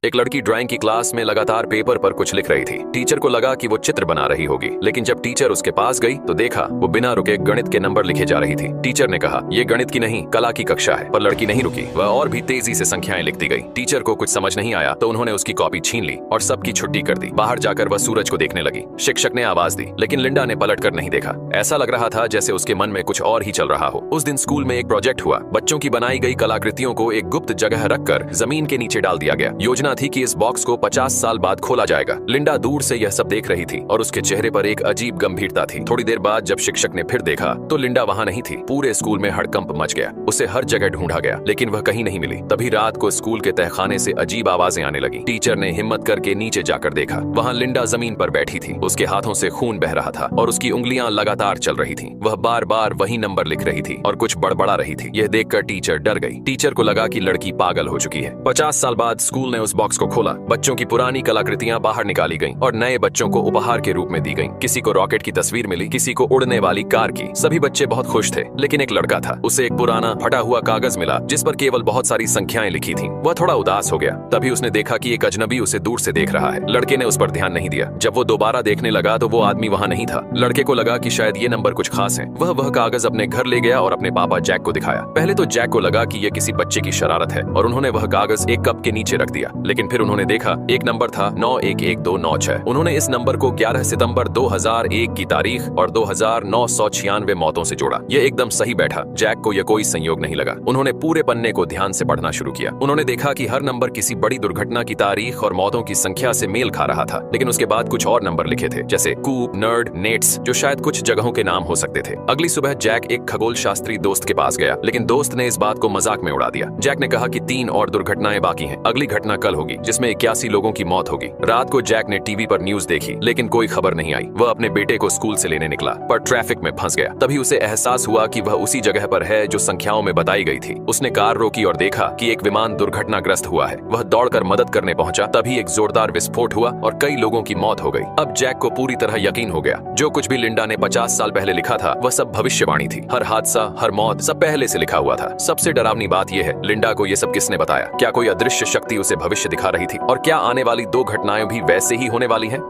एक लड़की ड्राइंग की क्लास में लगातार पेपर पर कुछ लिख रही थी। टीचर को लगा कि वो चित्र बना रही होगी, लेकिन जब टीचर उसके पास गई तो देखा वो बिना रुके गणित के नंबर लिखे जा रही थी। टीचर ने कहा, ये गणित की नहीं कला की कक्षा है। पर लड़की नहीं रुकी, वह और भी तेजी से संख्याएं लिखती गई। टीचर को कुछ समझ नहीं आया तो उन्होंने उसकी कॉपी छीन ली और सबकी छुट्टी कर दी। बाहर जाकर वह सूरज को देखने लगी। शिक्षक ने आवाज दी, लेकिन लिंडा ने पलट कर नहीं देखा। ऐसा लग रहा था जैसे उसके मन में कुछ और ही चल रहा हो। उस दिन स्कूल में एक प्रोजेक्ट हुआ। बच्चों की बनाई गई कलाकृतियों को एक गुप्त जगह रखकर जमीन के नीचे डाल दिया गया। योजना थी कि इस बॉक्स को 50 साल बाद खोला जाएगा। लिंडा दूर से यह सब देख रही थी और उसके चेहरे पर एक अजीब गंभीरता थी। थोड़ी देर बाद जब शिक्षक ने फिर देखा तो लिंडा वहां नहीं थी। पूरे स्कूल में हड़कंप मच गया। उसे हर जगह ढूंढा गया, लेकिन वह कहीं नहीं मिली। तभी रात को स्कूल के तहखाने से अजीब आवाजें आने लगी। टीचर ने हिम्मत करके नीचे जाकर देखा। वहां लिंडा जमीन पर बैठी थी। उसके हाथों से खून बह रहा था और उसकी उंगलियां लगातार चल रही थी। वह बार बार वही नंबर लिख रही थी और कुछ बड़बड़ा रही थी। यह देखकर टीचर डर गई। टीचर को लगा कि लड़की पागल हो चुकी है। 50 साल बाद स्कूल ने उस बॉक्स को खोला। बच्चों की पुरानी कलाकृतियां बाहर निकाली गईं और नए बच्चों को उपहार के रूप में दी गईं। किसी को रॉकेट की तस्वीर मिली, किसी को उड़ने वाली कार की। सभी बच्चे बहुत खुश थे, लेकिन एक लड़का था। उसे एक पुराना फटा हुआ कागज मिला जिस पर केवल बहुत सारी संख्याएं लिखी थीं। वह थोड़ा उदास हो गया। तभी उसने देखा कि एक अजनबी उसे दूर से देख रहा है। लड़के ने उस पर ध्यान नहीं दिया। जब वो दोबारा देखने लगा तो वो आदमी वहां नहीं था। लड़के को लगा कि शायद ये नंबर कुछ खास है। वह कागज अपने घर ले गया और अपने पापा जैक को दिखाया। पहले तो जैक को लगा कि यह किसी बच्चे की शरारत है और उन्होंने वह कागज एक कप के नीचे रख दिया। लेकिन फिर उन्होंने देखा एक नंबर था 911296। उन्होंने इस नंबर को 11 सितंबर 2001 की तारीख और 2996 मौतों से जोड़ा। यह एकदम सही बैठा। जैक को यह कोई संयोग नहीं लगा। उन्होंने पूरे पन्ने को ध्यान से पढ़ना शुरू किया। उन्होंने देखा कि हर नंबर किसी बड़ी दुर्घटना की तारीख और मौतों की संख्या से मेल खा रहा था। लेकिन उसके बाद कुछ और नंबर लिखे थे, जैसे कूप, नर्ड, नेट्स, जो शायद कुछ जगहों के नाम हो सकते थे। अगली सुबह जैक एक खगोल शास्त्री दोस्त के पास गया, लेकिन दोस्त ने इस बात को मजाक में उड़ा दिया। जैक ने कहा कि 3 और दुर्घटनाएं बाकी हैं। अगली घटना कल होगी, जिसमें 81 लोगों की मौत होगी। रात को जैक ने टीवी पर न्यूज देखी, लेकिन कोई खबर नहीं आई। वह अपने बेटे को स्कूल से लेने निकला, पर ट्रैफिक में फंस गया। तभी उसे एहसास हुआ कि वह उसी जगह पर है जो संख्याओं में बताई गई थी। उसने कार रोकी और देखा कि एक विमान दुर्घटनाग्रस्त हुआ है। वह दौड़कर मदद करने पहुंचा। तभी एक जोरदार विस्फोट हुआ और कई लोगों की मौत हो गई। अब जैक को पूरी तरह यकीन हो गया। जो कुछ भी लिंडा ने 50 साल पहले लिखा था, वह सब भविष्यवाणी थी। हर हादसा, हर मौत, सब पहले से लिखा हुआ था। सबसे डरावनी बात यह है, लिंडा को यह सब किसने बताया? क्या कोई अदृश्य शक्ति उसे भविष्य दिखा रही थी? और क्या आने वाली 2 घटनाएं भी वैसे ही होने वाली हैं?